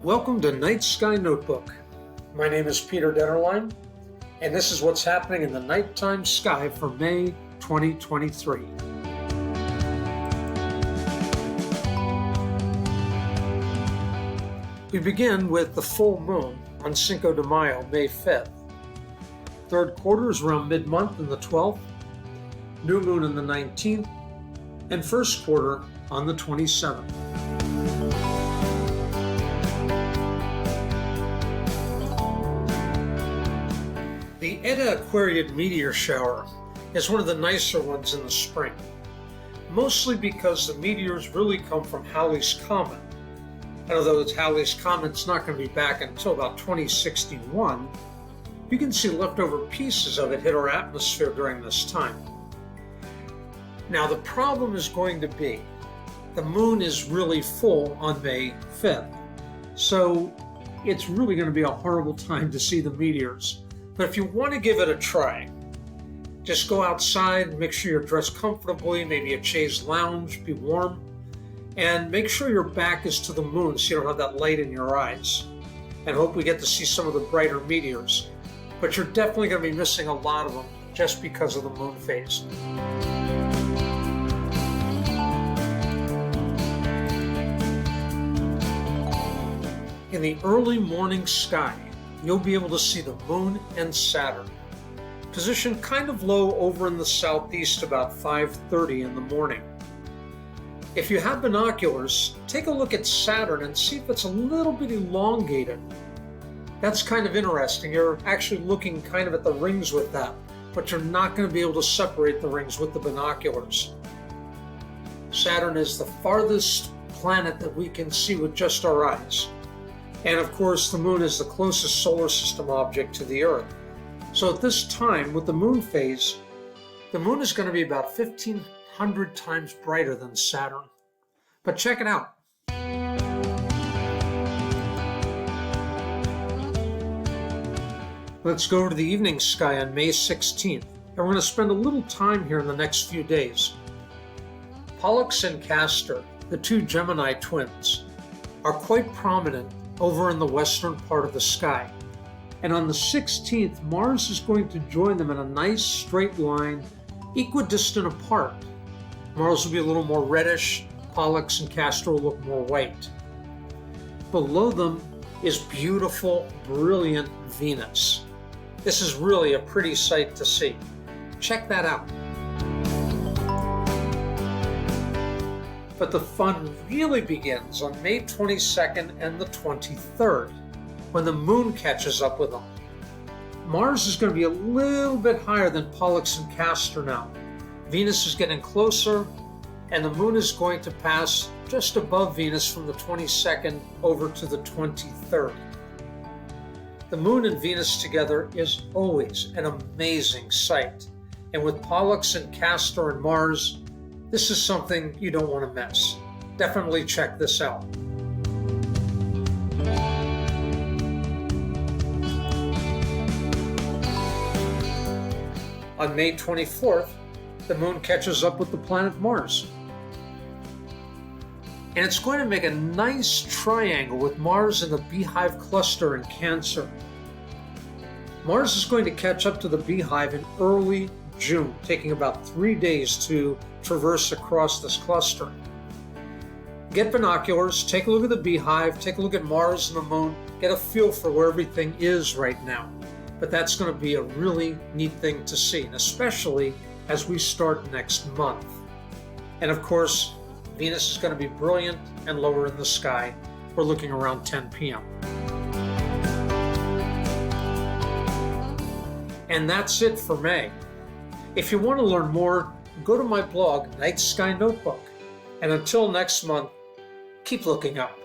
Welcome to Night Sky Notebook. My name is Peter Detterlein, and this is what's happening in the nighttime sky for May 2023. We begin with the full moon on Cinco de Mayo, May 5th. Third quarter is around mid-month on the 12th, new moon on the 19th, and first quarter on the 27th. The Eta Aquariid meteor shower is one of the nicer ones in the spring, mostly because the meteors really come from Halley's Comet. And although Halley's Comet's not going to be back until about 2061, you can see leftover pieces of it hit our atmosphere during this time. Now the problem is going to be, the moon is really full on May 5th, so it's really going to be a horrible time to see the meteors. But if you want to give it a try, just go outside, make sure you're dressed comfortably, maybe a chaise lounge, be warm, and make sure your back is to the moon so you don't have that light in your eyes. And hope we get to see some of the brighter meteors. But you're definitely going to be missing a lot of them just because of the moon phase. In the early morning sky, you'll be able to see the moon and Saturn, positioned kind of low over in the southeast about 5:30 in the morning. If you have binoculars, take a look at Saturn and see if it's a little bit elongated. That's kind of interesting. You're actually looking kind of at the rings with that, but you're not going to be able to separate the rings with the binoculars. Saturn is the farthest planet that we can see with just our eyes. And of course, the moon is the closest solar system object to the Earth. So at this time, with the moon phase, the moon is going to be about 1,500 times brighter than Saturn. But check it out. Let's go to the evening sky on May 16th. And we're going to spend a little time here in the next few days. Pollux and Castor, the two Gemini twins, are quite prominent over in the western part of the sky. And on the 16th, Mars is going to join them in a nice straight line, equidistant apart. Mars will be a little more reddish, Pollux and Castor will look more white. Below them is beautiful, brilliant Venus. This is really a pretty sight to see. Check that out. But the fun really begins on May 22nd and the 23rd, when the moon catches up with them. Mars is going to be a little bit higher than Pollux and Castor now. Venus is getting closer, and the moon is going to pass just above Venus from the 22nd over to the 23rd. The moon and Venus together is always an amazing sight. And with Pollux and Castor and Mars, this is something you don't want to miss. Definitely check this out. On May 24th, the moon catches up with the planet Mars. And it's going to make a nice triangle with Mars and the Beehive cluster in Cancer. Mars is going to catch up to the Beehive in early June, taking about 3 days to traverse across this cluster. Get binoculars, take a look at the Beehive, take a look at Mars and the moon, get a feel for where everything is right now. But that's going to be a really neat thing to see, and especially as we start next month. And of course, Venus is going to be brilliant and lower in the sky. We're looking around 10 p.m. And that's it for May. If you want to learn more, go to my blog, Night Sky Notebook. And until next month, keep looking up.